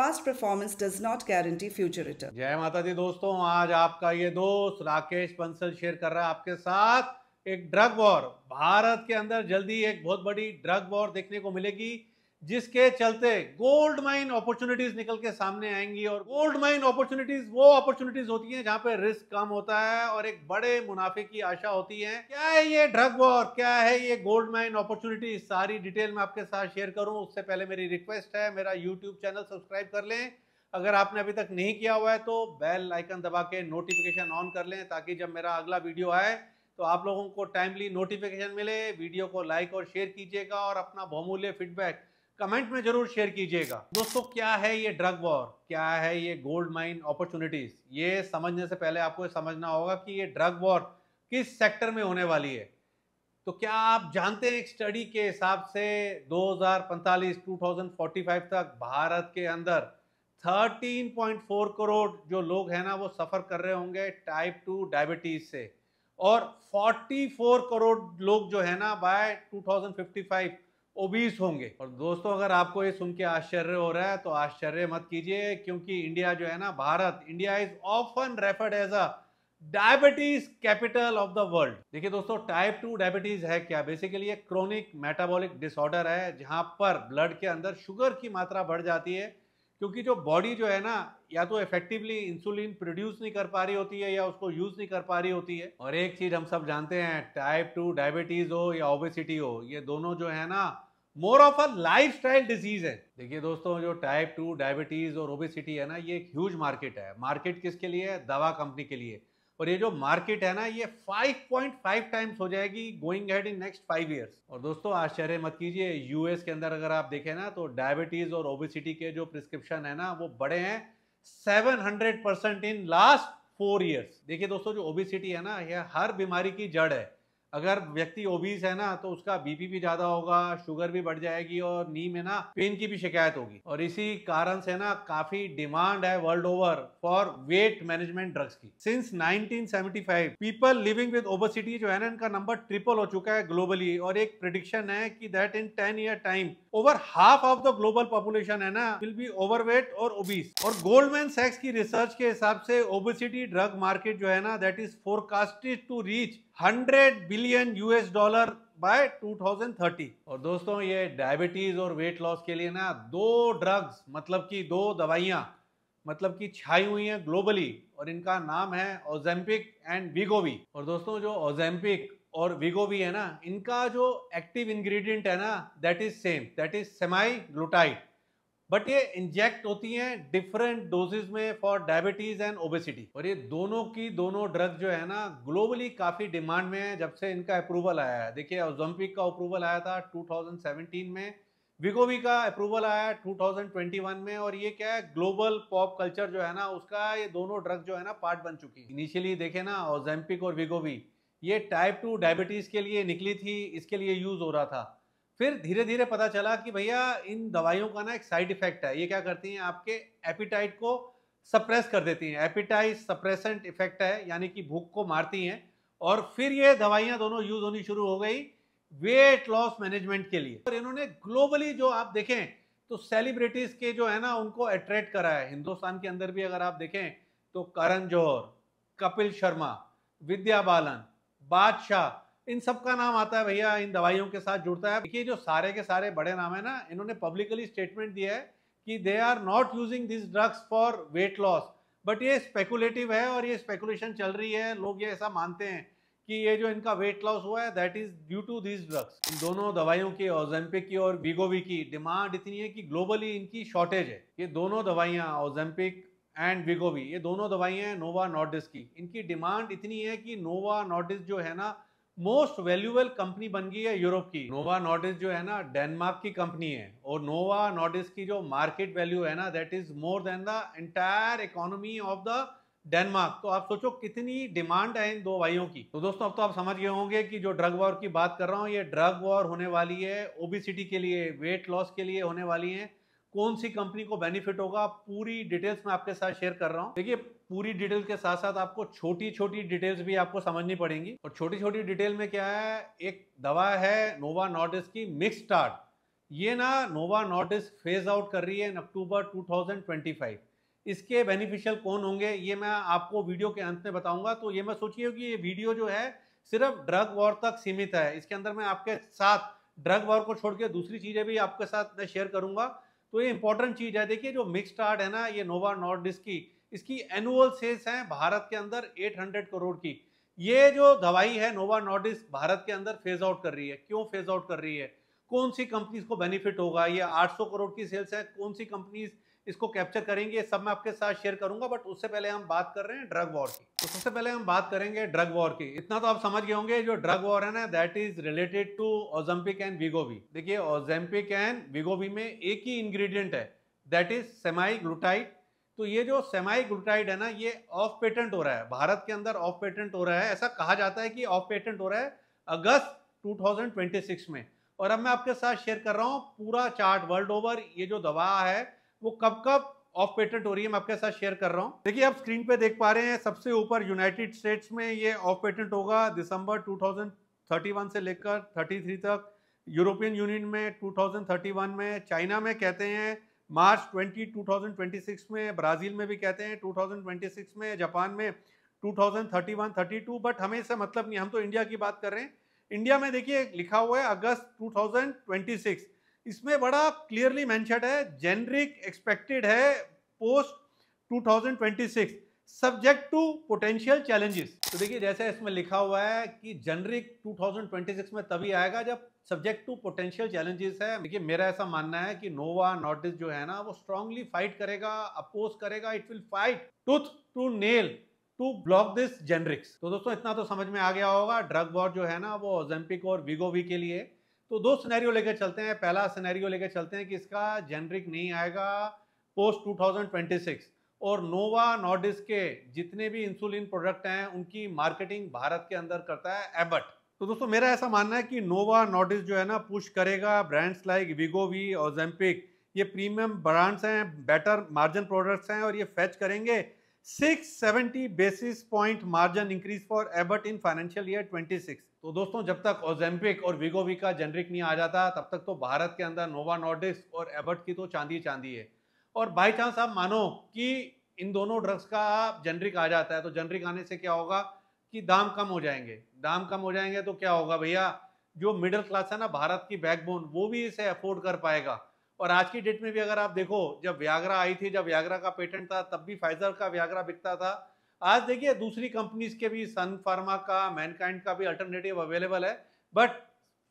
Past performance does not guarantee future return. जय माता दी दोस्तों, आज आपका ये दोस्त राकेश बंसल शेयर कर रहा है आपके साथ एक ड्रग वॉर। भारत के अंदर जल्दी एक बहुत बड़ी ड्रग वॉर देखने को मिलेगी, जिसके चलते गोल्ड माइन अपॉर्चुनिटीज निकल के सामने आएंगी। और गोल्ड माइन अपॉर्चुनिटीज वो अपॉर्चुनिटीज होती हैं जहां पे रिस्क कम होता है और एक बड़े मुनाफे की आशा होती है। क्या है ये ड्रग वॉर, क्या है ये गोल्ड माइन अपॉर्चुनिटीज, सारी डिटेल में आपके साथ शेयर करूं। उससे पहले मेरी रिक्वेस्ट है, मेरा यूट्यूब चैनल सब्सक्राइब कर लें। अगर आपने अभी तक नहीं किया हुआ है तो बेल आइकन दबा के नोटिफिकेशन ऑन कर लें, ताकि जब मेरा अगला वीडियो आए तो आप लोगों को टाइमली नोटिफिकेशन मिले। वीडियो को लाइक और शेयर कीजिएगा और अपना बहुमूल्य फीडबैक कमेंट में जरूर शेयर कीजिएगा। दोस्तों, क्या है ये ड्रग वॉर, क्या है ये गोल्ड माइन अपॉर्चुनिटीज, ये समझने से पहले आपको समझना होगा कि ये ड्रग वॉर किस सेक्टर में होने वाली है। तो क्या आप जानते हैं, एक स्टडी के हिसाब से 2045 तक भारत के अंदर 13.4 करोड़ जो लोग हैं ना, वो सफर कर रहे होंगे टाइप 2 डायबिटीज से। और 44 करोड़ लोग जो है ना बाय 2055 ओबीस होंगे। और दोस्तों, अगर आपको ये सुन के आश्चर्य हो रहा है तो आश्चर्य मत कीजिए, क्योंकि इंडिया जो है ना, भारत, India is often referred as a diabetes capital of the world. देखिए दोस्तों, टाइप 2 डायबिटीज है क्या? बेसिकली एक क्रोनिक मेटाबॉलिक डिसऑर्डर है, जहां पर ब्लड के अंदर शुगर की मात्रा बढ़ जाती है, क्योंकि जो बॉडी जो है ना, या तो इफेक्टिवली इंसुलिन प्रोड्यूस नहीं कर पा रही होती है या उसको यूज नहीं कर पा रही होती है। और एक चीज हम सब जानते हैं, टाइप 2 डायबिटीज हो या ओबेसिटी हो, ये दोनों जो है ना more of a lifestyle disease है। देखिए दोस्तों, जो टाइप 2 डायबिटीज और ओबेसिटी है ना, ये एक ह्यूज मार्केट है। मार्केट किसके लिए है? दवा कंपनी के लिए। और ये जो मार्केट है ना, ये 5.5 टाइम्स हो जाएगी going head in next 5 years. और दोस्तों, आश्चर्य मत कीजिए, यूएस के अंदर अगर आप देखें ना, तो डायबिटीज और ओबेसिटी के जो प्रिस्क्रिप्शन है ना, वो बढ़े हैं 700% इन लास्ट 4 इयर्स। देखिए दोस्तों, जो ओबेसिटी है ना, यह हर बीमारी की जड़ है। अगर व्यक्ति ओबीस है ना, तो उसका बीपी भी ज्यादा होगा, शुगर भी बढ़ जाएगी और नी में ना पेन की भी शिकायत होगी। और इसी कारण से ना काफी डिमांड है world over for weight management drugs की। Since 1975 people living with obesity जो है ना, इनका नंबर ट्रिपल हो चुका है ग्लोबली। और एक प्रिडिक्शन है कि that in 10 year time over half of the global population है ना विल बी ओवरवेट और ओबीस। और गोल्डमैन सैक्स की रिसर्च के हिसाब से ओबेसिटी ड्रग मार्केट जो है ना, that is forecasted to reach 100 billion US dollar by 2030। और दोस्तों, ये डायबिटीज और वेट लॉस के लिए ना दो ड्रग्स, मतलब कि दो दवाइयां, मतलब कि छाई हुई हैं ग्लोबली। और इनका नाम है ओजेम्पिक एंड वीगोवी। और दोस्तों, जो ओजेम्पिक और वीगोवी है ना, इनका जो एक्टिव इंग्रेडिएंट है ना, that is same, that is semaglutide. But ये इंजेक्ट होती हैं डिफरेंट डोजेज में फॉर डायबिटीज एंड ओबेसिटी। और ये दोनों की दोनों ड्रग जो है ना, ग्लोबली काफी डिमांड में है जब से इनका अप्रूवल आया है। देखिए, ओजेम्पिक का अप्रूवल आया था 2017 में, विगोवी का अप्रूवल आया है 2021 में। और ये क्या है, ग्लोबल पॉप कल्चर जो है ना, उसका ये दोनों ड्रग जो है ना पार्ट बन चुकी है। इनिशियली देखे ना, ओजेम्पिक और विगोवी ये टाइप 2 डायबिटीज के लिए निकली थी, इसके लिए यूज हो रहा था। फिर धीरे धीरे पता चला कि भैया इन दवाइयों का ना एक साइड इफेक्ट है। ये क्या करती हैं, आपके एपिटाइट को सप्रेस कर देती हैं। एपिटाइट सप्रेसेंट इफेक्ट है, यानी कि भूख को मारती हैं। और फिर ये दवाइयां दोनों यूज होनी शुरू हो गई वेट लॉस मैनेजमेंट के लिए। और इन्होंने ग्लोबली जो आप देखें तो सेलिब्रिटीज के जो है ना, उनको अट्रैक्ट करा है। हिंदुस्तान के अंदर भी अगर आप देखें तो करण जौहर, कपिल शर्मा, विद्या बालन, बादशाह, इन सब का नाम आता है भैया, इन दवाइयों के साथ जुड़ता है। देखिए, जो सारे के सारे बड़े नाम है ना, इन्होंने पब्लिकली स्टेटमेंट दिया है कि they are not using this drugs for weight loss. But ये स्पेकुलेटिव है और ये स्पेकुलेशन चल रही है। लोग ये ऐसा मानते हैं कि ये जो इनका वेट लॉस हुआ है, that is due to this drugs. इन दोनों दवाइयों की, ओजेम्पिक की और वीगोवी की, डिमांड इतनी है कि ग्लोबली इनकी शॉर्टेज है। ये दोनों दवाइयां, ओजेम्पिक एंड विगोवी, ये दोनों दवाइयां हैं नोवा नॉर्डिस्क की। इनकी डिमांड इतनी है कि नोवा नॉर्डिस्क जो है ना, मोस्ट वैल्यूएबल कंपनी बन गई है यूरोप की। नोवा नॉर्डिस्क जो है ना, डेनमार्क की कंपनी है। और नोवा नॉर्डिस्क की जो मार्केट वैल्यू है ना, that is more than the entire economy of the Denmark. तो आप सोचो कितनी डिमांड है इन दो दवाइयों की। तो दोस्तों, अब तो आप समझ गए होंगे कि जो ड्रग वॉर की बात कर रहा हूं, ये ड्रग वॉर होने वाली है ओबेसिटी के लिए, वेट लॉस के लिए होने वाली है। कौन सी कंपनी को बेनिफिट होगा, पूरी डिटेल्स में आपके साथ शेयर कर रहा हूं। देखिए, पूरी डिटेल्स के साथ साथ आपको छोटी छोटी डिटेल्स भी आपको समझनी पड़ेंगी। और छोटी छोटी डिटेल में क्या है, एक दवा है नोवा नॉर्डिस्क की मिक्स स्टार्ट। ये ना नोवा नॉर्डिस्क फेज आउट कर रही है इन अक्टूबर 2025। इसके बेनिफिशियल कौन होंगे ये मैं आपको वीडियो के अंत में बताऊंगा। तो ये मैं सोचिए कि ये वीडियो जो है सिर्फ ड्रग वॉर तक सीमित है। इसके अंदर मैं आपके साथ ड्रग वॉर को छोड़ के दूसरी चीजें भी आपके साथ मैं शेयर करूंगा। तो ये इंपॉर्टेंट चीज है। देखिए जो मिक्स स्टार्ट है ना ये नोवा नॉर्डिस्क की, इसकी एनुअल सेल्स है भारत के अंदर 800 करोड़ की। ये जो दवाई है नोवा नॉर्डिस्क भारत के अंदर फेज आउट कर रही है। क्यों फेज आउट कर रही है, कौन सी कंपनीज को बेनिफिट होगा, ये 800 करोड़ की सेल्स है, कौन सी कंपनीज इसको कैप्चर करेंगे, ये सब मैं आपके साथ शेयर करूंगा। बट उससे पहले हम बात कर रहे हैं ड्रग वॉर की। तो सबसे पहले हम बात करेंगे ड्रग वॉर की। इतना तो आप समझ गए होंगे जो ड्रग वॉर है ना that is related to Ozempic and Wegovy. देखिए ओजेम्पिक एंड वीगोवी में एक ही इंग्रेडिएंट है दैट इज सेमाईग्लूटाइड। तो ये जो सेमाईग्लूटाइड है ना ये ऑफ पेटेंट हो रहा है भारत के अंदर, ऑफ पेटेंट हो रहा है। ऐसा कहा जाता है कि ऑफ पेटेंट हो रहा है अगस्त 2026 में। और अब मैं आपके साथ शेयर कर रहा हूं पूरा चार्ट वर्ल्ड ओवर ये जो दवा है वो कब कब ऑफ पेटेंट हो रही है मैं आपके साथ शेयर कर रहा हूं। देखिए आप स्क्रीन पे देख पा रहे हैं सबसे ऊपर यूनाइटेड स्टेट्स में ये ऑफ पेटेंट होगा दिसंबर 2031 से लेकर 33 तक, यूरोपियन यूनियन में 2031 में, चाइना में कहते हैं मार्च 2026 में, ब्राजील में भी कहते हैं 2026 में, जापान में 2031 32। बट हमें इससे मतलब नहीं, हम तो इंडिया की बात कर रहे हैं। इंडिया में देखिए लिखा हुआ है अगस्त 2026। इसमें बड़ा क्लियरली मेंशन्ड है जेनरिक एक्सपेक्टेड है post 2026 subject to potential challenges. तो देखिए जैसे इसमें लिखा हुआ है कि जेनरिक 2026 में तभी आएगा जब सब्जेक्ट टू पोटेंशियल चैलेंजेस है। देखिए मेरा ऐसा मानना है कि नोवा नॉर्डिस्क जो है ना वो स्ट्रांगली फाइट करेगा, अपोज करेगा, it will fight tooth to nail to block this generics. तो दोस्तों इतना तो समझ में आ गया होगा ड्रग वॉर जो है ना वो ओजेम्पिक और वीगोवी के लिए। तो दो सिनेरियो लेकर चलते हैं। पहला सिनेरियो लेकर चलते हैं कि इसका जेनरिक नहीं आएगा पोस्ट 2026 और नोवा नॉर्डिस्क के जितने भी इंसुलिन प्रोडक्ट हैं उनकी मार्केटिंग भारत के अंदर करता है एबट। तो दोस्तों मेरा ऐसा मानना है कि नोवा नॉर्डिस्क जो है ना पुश करेगा ब्रांड्स लाइक वीगोवी, ओजेम्पिक। ये प्रीमियम ब्रांड्स हैं, बेटर मार्जिन प्रोडक्ट्स हैं और ये फेच करेंगे 670 basis point margin increase for Abbott in financial year 26। तो दोस्तों जब तक ओजेम्पिक और वीगोवी का जेनरिक नहीं आ जाता तब तक तो भारत के अंदर नोवा नॉर्डिस्क और एबट की तो चांदी चांदी है। और बाई चांस आप मानो कि इन दोनों ड्रग्स का जेनरिक आ जाता है तो जेनरिक आने से क्या होगा कि दाम कम हो जाएंगे। दाम कम हो जाएंगे तो क्या होगा भैया, जो मिडिल क्लास है ना भारत की बैकबोन वो भी इसे अफोर्ड कर पाएगा। और आज की डेट में भी अगर आप देखो जब व्याग्रा आई थी, जब व्याग्रा का पेटेंट था तब भी फाइजर का व्याग्रा बिकता था। आज देखिए दूसरी कंपनीज के भी, सन फार्मा का, मैनकाइंड का भी अल्टरनेटिव अवेलेबल है। बट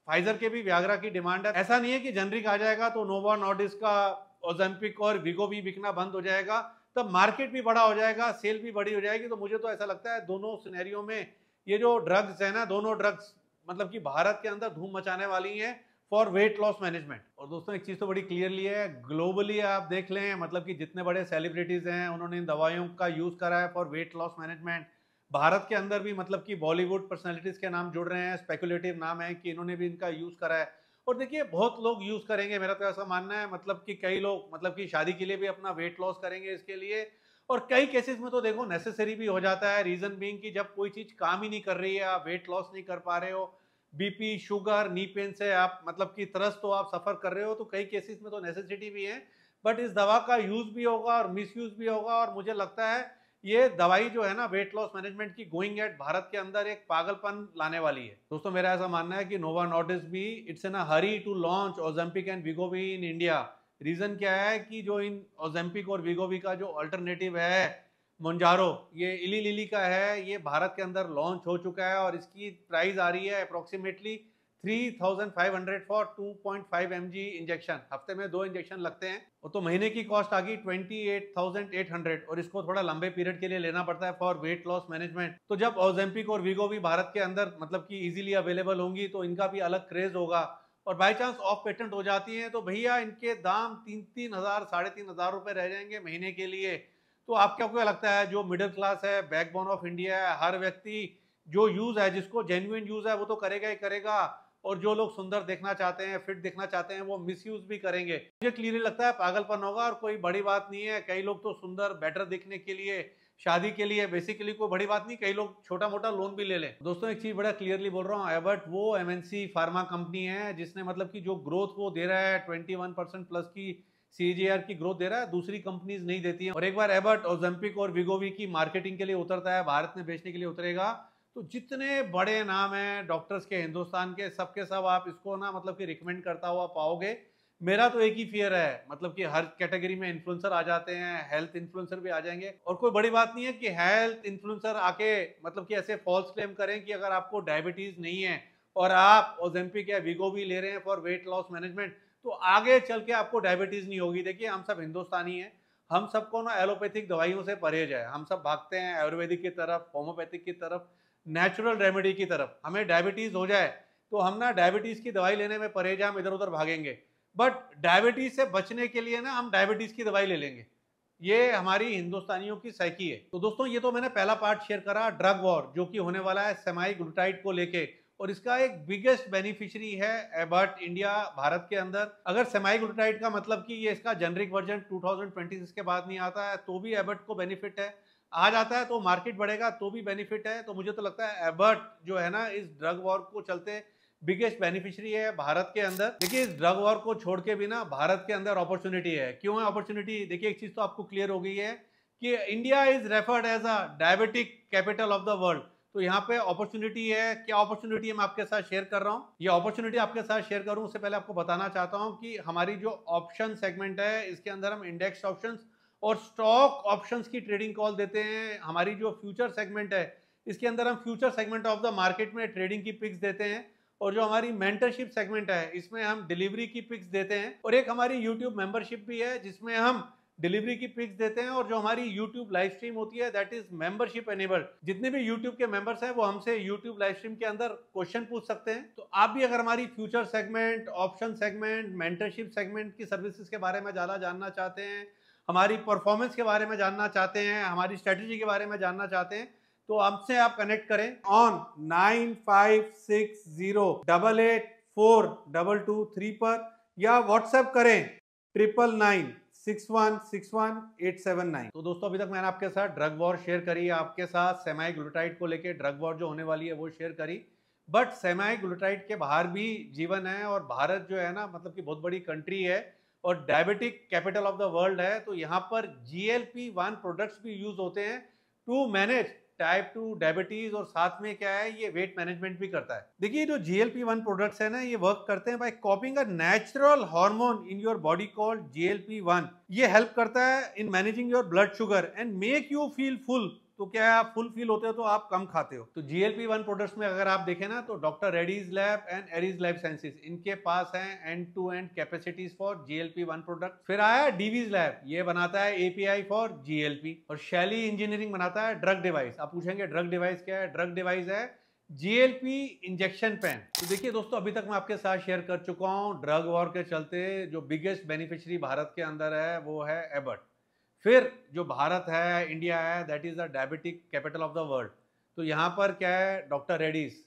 फाइजर के भी व्याग्रा की डिमांड है। ऐसा नहीं है कि जेनरिक आ जाएगा तो नोवा नॉर्डिस्क का, ओजेम्पिक और वीगोवी बिकना बंद हो जाएगा। तब मार्केट भी बड़ा हो जाएगा, सेल भी बड़ी हो जाएगी। तो मुझे तो ऐसा लगता है दोनों सिनेरियो में ये जो ड्रग्स है ना, दोनों ड्रग्स मतलब कि भारत के अंदर धूम मचाने वाली हैं फॉर वेट लॉस मैनेजमेंट। और दोस्तों एक चीज तो बड़ी क्लियरली है, ग्लोबली आप देख लें मतलब कि जितने बड़े सेलिब्रिटीज हैं उन्होंने इन दवाइयों का यूज करा है for weight loss management. Bharat के अंदर भी मतलब कि बॉलीवुड पर्सनैलिटीज के नाम जुड़ रहे हैं, स्पेकुलेटिव नाम है कि इन्होंने भी इनका यूज करा है। और देखिए बहुत लोग यूज करेंगे, मेरा तो ऐसा मानना है मतलब कि कई लोग मतलब कि शादी के लिए भी अपना वेट लॉस करेंगे इसके लिए। और कई केसेस में तो देखो नेसेसरी भी हो जाता है, रीजन बीइंग कि जब कोई चीज काम ही नहीं कर रही है, आप वेट लॉस नहीं कर पा रहे हो, बीपी, शुगर, नी पेन से आप मतलब कि तरस तो आप सफर कर रहे हो, तो कई केसेस में तो नेसेसिटी भी है। बट इस दवा का यूज भी होगा और मिस यूज भी होगा। और मुझे लगता है ये दवाई जो है ना वेट लॉस मैनेजमेंट की गोइंग एट भारत के अंदर एक पागलपन लाने वाली है। दोस्तों मेरा ऐसा मानना है कि नोवा नॉर्डिस्क भी it's in a hurry to launch Ozempic and Wegovy in India. Reason क्या है कि जो इन ओजेम्पिक और वीगोवी का जो अल्टरनेटिव है मोंजारो, ये इली लिली का है, ये भारत के अंदर लॉन्च हो चुका है और इसकी प्राइस आ रही है अप्रोक्सीमेटली 3500 फॉर 2.5 mg इंजेक्शन। हफ्ते में 2 इंजेक्शन लगते हैं। और तो महीने की कॉस्ट आ गई 28,800 और इसको थोड़ा लंबे पीरियड के लिए लेना पड़ता है फॉर वेट लॉस मैनेजमेंट। तो जब ओजेम्पिक और वीगोवी भारत के अंदर मतलब कि इजीली अवेलेबल होंगी तो इनका भी अलग क्रेज होगा। और बाई चांस ऑफ पेटेंट हो जाती हैं तो भैया इनके दाम 3,000 3,500 रुपए रह जाएंगे महीने के लिए। तो आपको क्या लगता है जो मिडिल क्लास है, बैकबोन ऑफ इंडिया है, हर व्यक्ति जो यूज है, जिसको जेन्युइन यूज है वो तो करेगा ही करेगा। और जो लोग सुंदर देखना चाहते हैं, फिट देखना चाहते हैं, वो मिसयूज भी करेंगे। मुझे क्लियरली लगता है पागलपन होगा और कोई बड़ी बात नहीं है। कई लोग तो सुंदर बेटर दिखने के लिए शादी के लिए, बेसिकली कोई बड़ी बात नहीं, कई लोग छोटा मोटा लोन भी ले लें। दोस्तों एक चीज बड़ा क्लियरली बोल रहा हूँ, एबट वो एमएनसी फार्मा कंपनी है जिसने मतलब कि जो ग्रोथ वो दे रहा है 21% प्लस की सीजीआर की ग्रोथ दे रहा है, दूसरी कंपनीज नहीं देती है। और एक बार एबट, ओजेम्पिक और विगोवी की मार्केटिंग के लिए उतरता है, भारत में बेचने के लिए उतरेगा, तो जितने बड़े नाम हैं डॉक्टर्स के हिंदुस्तान के, सबके सब आप इसको ना मतलब कि रिकमेंड करता हुआ पाओगे। मेरा तो एक ही फियर है, मतलब कि हर कैटेगरी में इन्फ्लुएंसर आ जाते हैं, हेल्थ इन्फ्लुएंसर भी आ जाएंगे, और कोई बड़ी बात नहीं है कि हेल्थ इन्फ्लुएंसर आके मतलब कि ऐसे फॉल्स क्लेम करें कि अगर आपको डायबिटीज नहीं है और आप ओजेम्पिक या वीगोवी ले रहे हैं फॉर वेट लॉस मैनेजमेंट, तो आगे चल के आपको डायबिटीज नहीं होगी। देखिए हम सब हिंदुस्तानी हैं, हम सबको ना एलोपैथिक दवाइयों से परहेज है, हम सब भागते हैं आयुर्वेदिक की तरफ, होम्योपैथिक की तरफ, नेचुरल रेमेडी की तरफ। हमें डायबिटीज हो जाए तो हम ना डायबिटीज की दवाई लेने में परहेज है, हम इधर उधर भागेंगे, बट डायबिटीज से बचने के लिए ना हम डायबिटीज की दवाई ले लेंगे। ये हमारी हिंदुस्तानियों की साइकी है। तो दोस्तों ये तो मैंने पहला पार्ट शेयर करा ड्रग वॉर, जो कि होने वाला है सेमाईग्लूटाइड को लेके, और इसका एक बिगेस्ट बेनिफिशियरी है एबट इंडिया, भारत के अंदर। अगर सेमाईग्लूटाइड का मतलब कि ये इसका जेनरिक वर्जन 2026 के बाद नहीं आता है तो भी एबट को बेनिफिट है, आ जाता है तो मार्केट बढ़ेगा तो भी बेनिफिट है। तो मुझे तो लगता है एबट जो है ना इस ड्रग वॉर को चलते बिगेस्ट बेनिफिशियरी है भारत के अंदर। देखिए इस ड्रग वॉर को छोड़ के भी ना भारत के अंदर अपॉर्चुनिटी है। क्यों है अपॉर्चुनिटी? देखिए एक चीज तो आपको क्लियर हो गई है कि India is referred as a diabetic capital of the world. तो यहाँ पे अपॉर्चुनिटी है। क्या अपॉर्चुनिटी है मैं आपके साथ शेयर कर रहा हूँ, ये अपॉर्चुनिटी आपके साथ शेयर करूँ उससे पहले आपको बताना चाहता हूँ कि हमारी जो ऑप्शन सेगमेंट है इसके अंदर हम इंडेक्स ऑप्शंस और स्टॉक ऑप्शंस की ट्रेडिंग कॉल देते हैं। हमारी जो फ्यूचर सेगमेंट है इसके अंदर हम future segment of the market में ट्रेडिंग की पिक्स देते हैं, और जो हमारी मेंटरशिप सेगमेंट है इसमें हम डिलीवरी की पिक्स देते हैं, और एक हमारी यूट्यूब मेंबरशिप भी है जिसमें हम डिलीवरी की पिक्स देते हैं, और जो हमारी यूट्यूब लाइव स्ट्रीम होती है दैट इज मेंबरशिप एनेबल्ड। जितने भी यूट्यूब के मेंबर्स हैं वो हमसे यूट्यूब लाइव स्ट्रीम के अंदर क्वेश्चन पूछ सकते हैं। तो आप भी अगर हमारी future segment, option segment, mentorship segment की सर्विसेज के बारे में ज़्यादा जानना चाहते हैं, हमारी परफॉर्मेंस के बारे में जानना चाहते हैं, हमारी स्ट्रेटेजी के बारे में जानना चाहते हैं, तो हमसे आप कनेक्ट करें ऑन 9560884223 पर, या व्हाट्सएप करें 9996161879। तो दोस्तों अभी तक मैंने आपके साथ ड्रग वॉर शेयर करी, आपके साथ सेमाईग्लूटाइड को लेकर ड्रग वॉर जो होने वाली है वो शेयर करी, बट सेमाईग्लूटाइड के बाहर भी जीवन है, और भारत जो है ना मतलब कि बहुत बड़ी कंट्री है और diabetic capital of the world है। तो यहाँ पर GLP-1 प्रोडक्ट्स भी यूज होते हैं टू मैनेज टाइप 2 डायबिटीज, और साथ में क्या है ये वेट मैनेजमेंट भी करता है। देखिए जो GLP-1 प्रोडक्ट्स है ना ये वर्क करते हैं by copying a natural hormone in your body called GLP-1। ये हेल्प करता है in managing your blood sugar and make you feel full. तो क्या है आप फुल फील होते हो तो आप कम खाते हो। तो GLP-1 प्रोडक्ट्स में अगर आप देखें ना तो डॉक्टर रेड्डीज लैब एंड एरीज लाइफ साइंसेज इनके पास है end to end capacities for GLP-1 product. फिर आया डीवीज लैब, ये बनाता है API फॉर GLP, और शैली इंजीनियरिंग बनाता है ड्रग डिवाइस। आप पूछेंगे ड्रग डिवाइस क्या है? ड्रग डिवाइस है GLP इंजेक्शन पेन। तो देखिए दोस्तों अभी तक मैं आपके साथ शेयर कर चुका हूं ड्रग वॉर के चलते जो बिगेस्ट बेनिफिशियरी भारत के अंदर है वो है एबट। फिर जो भारत है, इंडिया है, that is the diabetic capital of the world. तो यहाँ पर क्या है? Doctor Reddy's,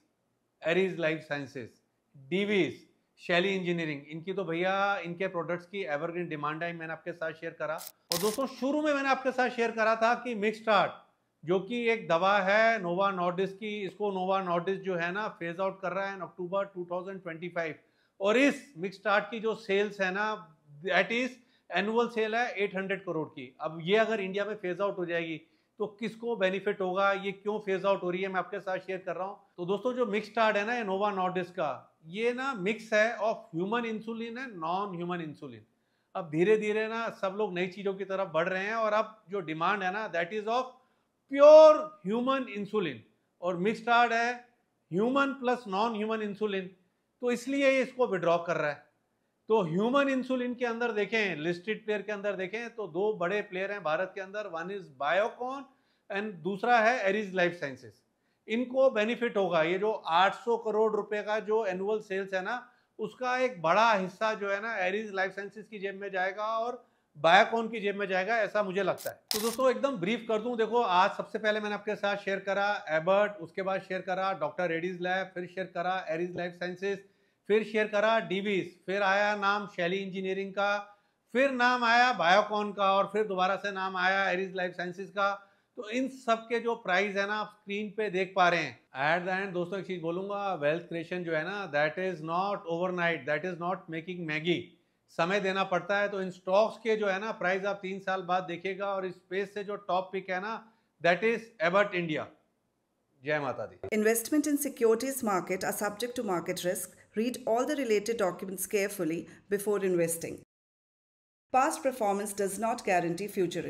Aries life sciences, Divi's, शैली इंजीनियरिंग, इनकी तो भैया इनके प्रोडक्ट्स की एवरग्रीन डिमांड है, मैंने आपके साथ शेयर करा। और दोस्तों शुरू में मैंने आपके साथ शेयर करा था कि मिक्सस्टार्ट जो कि एक दवा है नोवा नॉर्डिस्क की, इसको नोवा नॉर्डिस्क जो है ना फेज आउट कर रहा है इन अक्टूबर 2025, और इस मिक्सस्टार्ट की जो सेल्स है ना दैट इज एनुअल सेल है 800 करोड़ की। अब ये अगर इंडिया में फेज आउट हो जाएगी तो किसको बेनिफिट होगा, ये क्यों फेज आउट हो रही है, मैं आपके साथ शेयर कर रहा हूं। तो दोस्तों जो मिक्सस्टार्ट है ना ये नोवा नॉर्डिस्क का, ये ना मिक्स है of human insulin and non human insulin. अब धीरे धीरे ना सब लोग नई चीजों की तरफ बढ़ रहे हैं, और अब जो डिमांड है ना that is of pure human insulin, और मिक्सस्टार्ट है human plus non human insulin, तो इसलिए ये इसको विड्रॉ कर रहा है। तो ह्यूमन इंसुलिन के अंदर देखें, लिस्टेड प्लेयर के अंदर देखें तो दो बड़े प्लेयर हैं भारत के अंदर, वन इज बायोकॉन एंड दूसरा है एरीज लाइफ साइंसेज। इनको बेनिफिट होगा, ये जो 800 करोड़ रुपए का जो एनुअल सेल्स है ना उसका एक बड़ा हिस्सा जो है ना एरीज लाइफ साइंसेज की जेब में जाएगा और बायोकॉन की जेब में जाएगा, ऐसा मुझे लगता है। तो दोस्तों एकदम ब्रीफ कर दूं, देखो आज सबसे पहले मैंने आपके साथ शेयर करा एबर्ट, उसके बाद शेयर करा डॉक्टर रेड्डीज लैब, फिर शेयर करा एरीज लाइफ साइंसेज, फिर शेयर करा डीवीज, फिर आया नाम शैली इंजीनियरिंग का, फिर नाम आया बायोकॉन का, और फिर दोबारा से नाम आया एरीज लाइफ साइंसेज का, तो इन सब के जो प्राइस है ना आप स्क्रीन पे देख पा रहे हैं। एट द एंड दोस्तों एक चीज बोलूंगा, वेल्थ क्रिएशन जो है ना that is not overnight, that is not making Maggi. समय देना पड़ता है। तो इन स्टॉक्स के जो है ना प्राइस आप 3 साल बाद देखिएगा। और इस स्पेस से जो टॉप पिक है ना दैट इज एबट इंडिया। जय माता दी। Investment in securities market are subject to market risk. Read all the related documents carefully before investing. Past performance does not guarantee future